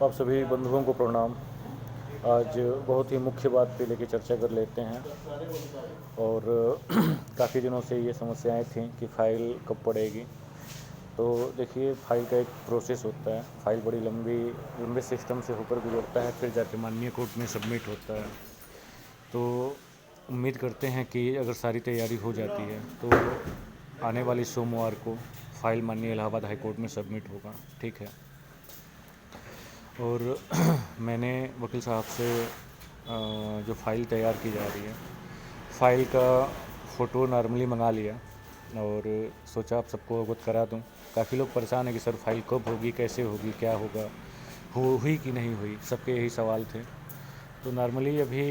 आप सभी बंधुओं को प्रणाम। आज बहुत ही मुख्य बात पे लेके चर्चा कर लेते हैं। और काफ़ी दिनों से ये समस्याएं थी कि फ़ाइल कब पड़ेगी। तो देखिए, फ़ाइल का एक प्रोसेस होता है। फ़ाइल बड़ी लंबे सिस्टम से होकर गुजरता है, फिर जाके माननीय कोर्ट में सबमिट होता है। तो उम्मीद करते हैं कि अगर सारी तैयारी हो जाती है तो आने वाले सोमवार को फ़ाइल माननीय इलाहाबाद हाई कोर्ट में सबमिट होगा। ठीक है। और मैंने वकील साहब से जो फ़ाइल तैयार की जा रही है, फ़ाइल का फ़ोटो नॉर्मली मंगा लिया और सोचा आप सबको अवगत करा दूं। काफ़ी लोग परेशान हैं कि सर फ़ाइल कब होगी, कैसे होगी, क्या होगा, हुई कि नहीं हुई, सबके यही सवाल थे। तो नॉर्मली अभी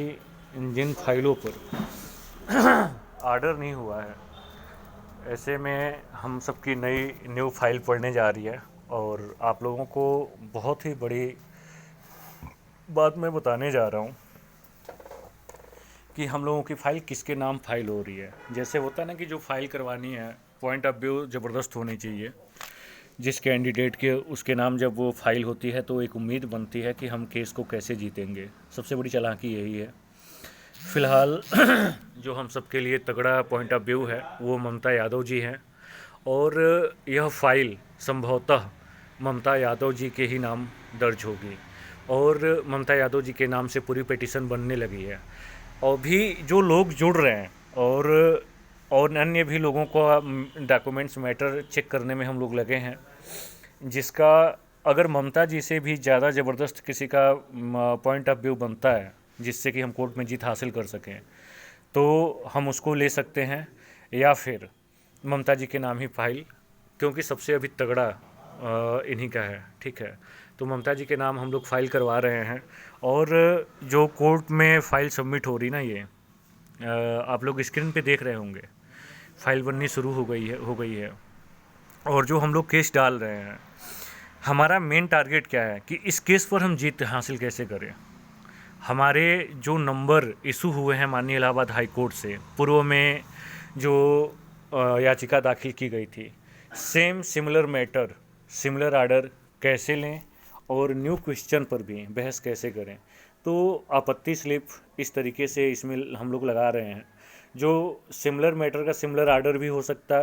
जिन फाइलों पर ऑर्डर नहीं हुआ है, ऐसे में हम सबकी नई न्यू फाइल पढ़ने जा रही है। और आप लोगों को बहुत ही बड़ी बात मैं बताने जा रहा हूँ कि हम लोगों की फ़ाइल किसके नाम फ़ाइल हो रही है। जैसे होता है ना कि जो फ़ाइल करवानी है, पॉइंट ऑफ व्यू ज़बरदस्त होनी चाहिए जिस कैंडिडेट के, उसके नाम जब वो फ़ाइल होती है तो एक उम्मीद बनती है कि हम केस को कैसे जीतेंगे। सबसे बड़ी चालाकी यही है। फ़िलहाल जो हम सबके लिए तगड़ा पॉइंट ऑफ व्यू है वो ममता यादव जी हैं। और यह फ़ाइल संभवतः ममता यादव जी के ही नाम दर्ज होगी और ममता यादव जी के नाम से पूरी पिटीशन बनने लगी है। और भी जो लोग जुड़ रहे हैं और अन्य भी लोगों को डॉक्यूमेंट्स मैटर चेक करने में हम लोग लगे हैं, जिसका अगर ममता जी से भी ज़्यादा ज़बरदस्त किसी का पॉइंट ऑफ व्यू बनता है जिससे कि हम कोर्ट में जीत हासिल कर सकें, तो हम उसको ले सकते हैं, या फिर ममता जी के नाम ही फाइल, क्योंकि सबसे अभी तगड़ा इन्हीं का है। ठीक है। तो ममता जी के नाम हम लोग फाइल करवा रहे हैं। और जो कोर्ट में फ़ाइल सबमिट हो रही ना, ये आप लोग स्क्रीन पे देख रहे होंगे, फाइल बननी शुरू हो गई है। और जो हम लोग केस डाल रहे हैं, हमारा मेन टारगेट क्या है कि इस केस पर हम जीत हासिल कैसे करें। हमारे जो नंबर इशू हुए हैं माननीय इलाहाबाद हाई कोर्ट से पूर्व में जो याचिका दाखिल की गई थी, same similar matter, similar order कैसे लें और न्यू क्वेश्चन पर भी बहस कैसे करें। तो आपत्ति स्लिप इस तरीके से इसमें हम लोग लगा रहे हैं, जो सिमिलर मैटर का सिमिलर आर्डर भी हो सकता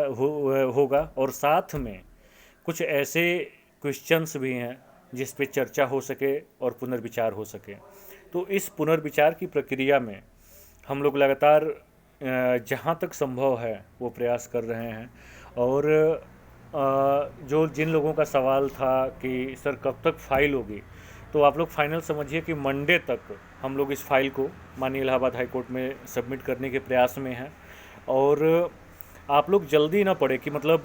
होगा, और साथ में कुछ ऐसे क्वेश्चंस भी हैं जिस पे चर्चा हो सके और पुनर्विचार हो सके। तो इस पुनर्विचार की प्रक्रिया में हम लोग लगातार जहाँ तक संभव है वो प्रयास कर रहे हैं। और जो जिन लोगों का सवाल था कि सर कब तक फाइल होगी, तो आप लोग फाइनल समझिए कि मंडे तक हम लोग इस फाइल को माननीय इलाहाबाद हाई कोर्ट में सबमिट करने के प्रयास में हैं। और आप लोग जल्दी ना पड़े कि मतलब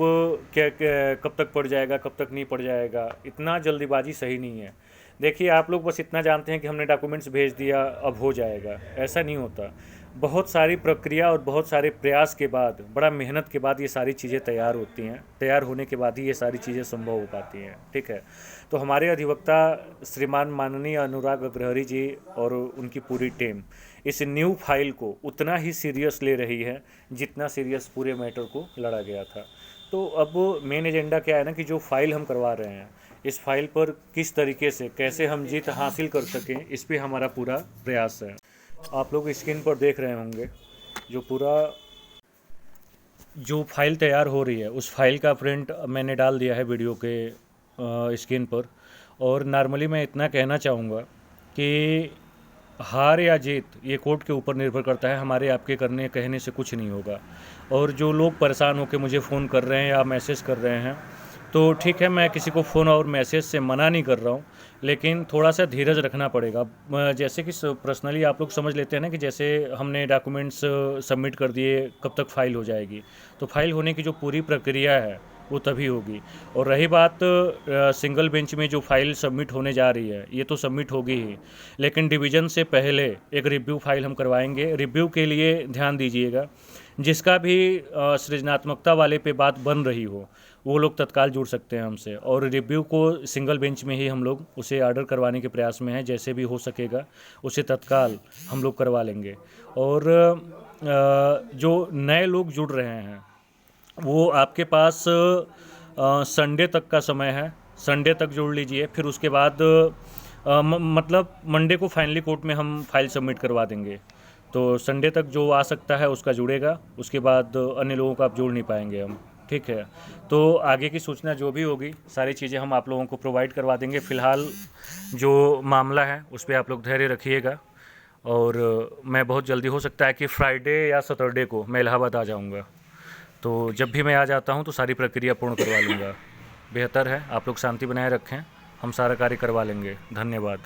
क्या कब तक पड़ जाएगा, कब तक नहीं पड़ जाएगा, इतना जल्दीबाजी सही नहीं है। देखिए, आप लोग बस इतना जानते हैं कि हमने डॉक्यूमेंट्स भेज दिया अब हो जाएगा, ऐसा नहीं होता। बहुत सारी प्रक्रिया और बहुत सारे प्रयास के बाद, बड़ा मेहनत के बाद ये सारी चीज़ें तैयार होती हैं। तैयार होने के बाद ही ये सारी चीज़ें संभव हो पाती हैं। ठीक है। तो हमारे अधिवक्ता श्रीमान माननीय अनुराग अग्रहरी जी और उनकी पूरी टीम इस न्यू फाइल को उतना ही सीरियस ले रही है जितना सीरियस पूरे मैटर को लड़ा गया था। तो अब मेन एजेंडा क्या है ना कि जो फाइल हम करवा रहे हैं, इस फाइल पर किस तरीके से कैसे हम जीत हासिल कर सकें, इस पे हमारा पूरा प्रयास है। आप लोग स्क्रीन पर देख रहे होंगे जो पूरा जो फाइल तैयार हो रही है, उस फाइल का प्रिंट मैंने डाल दिया है वीडियो के स्क्रीन पर। और नॉर्मली मैं इतना कहना चाहूँगा कि हार या जीत ये कोर्ट के ऊपर निर्भर करता है, हमारे आपके करने कहने से कुछ नहीं होगा। और जो लोग परेशान होकर मुझे फ़ोन कर रहे हैं या मैसेज कर रहे हैं, तो ठीक है, मैं किसी को फ़ोन और मैसेज से मना नहीं कर रहा हूँ, लेकिन थोड़ा सा धीरज रखना पड़ेगा। जैसे कि पर्सनली आप लोग समझ लेते हैं ना कि जैसे हमने डॉक्यूमेंट्स सबमिट कर दिए, कब तक फ़ाइल हो जाएगी। तो फाइल होने की जो पूरी प्रक्रिया है वो तभी होगी। और रही बात सिंगल बेंच में जो फाइल सबमिट होने जा रही है, ये तो सबमिट होगी ही, लेकिन डिवीज़न से पहले एक रिव्यू फाइल हम करवाएंगे। रिव्यू के लिए ध्यान दीजिएगा, जिसका भी सृजनात्मकता वाले पे बात बन रही हो वो लोग तत्काल जुड़ सकते हैं हमसे। और रिव्यू को सिंगल बेंच में ही हम लोग उसे ऑर्डर करवाने के प्रयास में हैं, जैसे भी हो सकेगा उसे तत्काल हम लोग करवा लेंगे। और जो नए लोग जुड़ रहे हैं वो आपके पास संडे तक का समय है, संडे तक जोड़ लीजिए। फिर उसके बाद मतलब मंडे को फाइनली कोर्ट में हम फाइल सबमिट करवा देंगे, तो संडे तक जो आ सकता है उसका जुड़ेगा, उसके बाद अन्य लोगों का आप जोड़ नहीं पाएंगे हम। ठीक है, तो आगे की सूचना जो भी होगी सारी चीज़ें हम आप लोगों को प्रोवाइड करवा देंगे। फ़िलहाल जो मामला है उस पर आप लोग धैर्य रखिएगा, और मैं बहुत जल्दी, हो सकता है कि फ्राइडे या सैटरडे को मैं इलाहाबाद आ जाऊंगा, तो जब भी मैं आ जाता हूं तो सारी प्रक्रिया पूर्ण करवा लूँगा। बेहतर है आप लोग शांति बनाए रखें, हम सारा कार्य करवा लेंगे। धन्यवाद।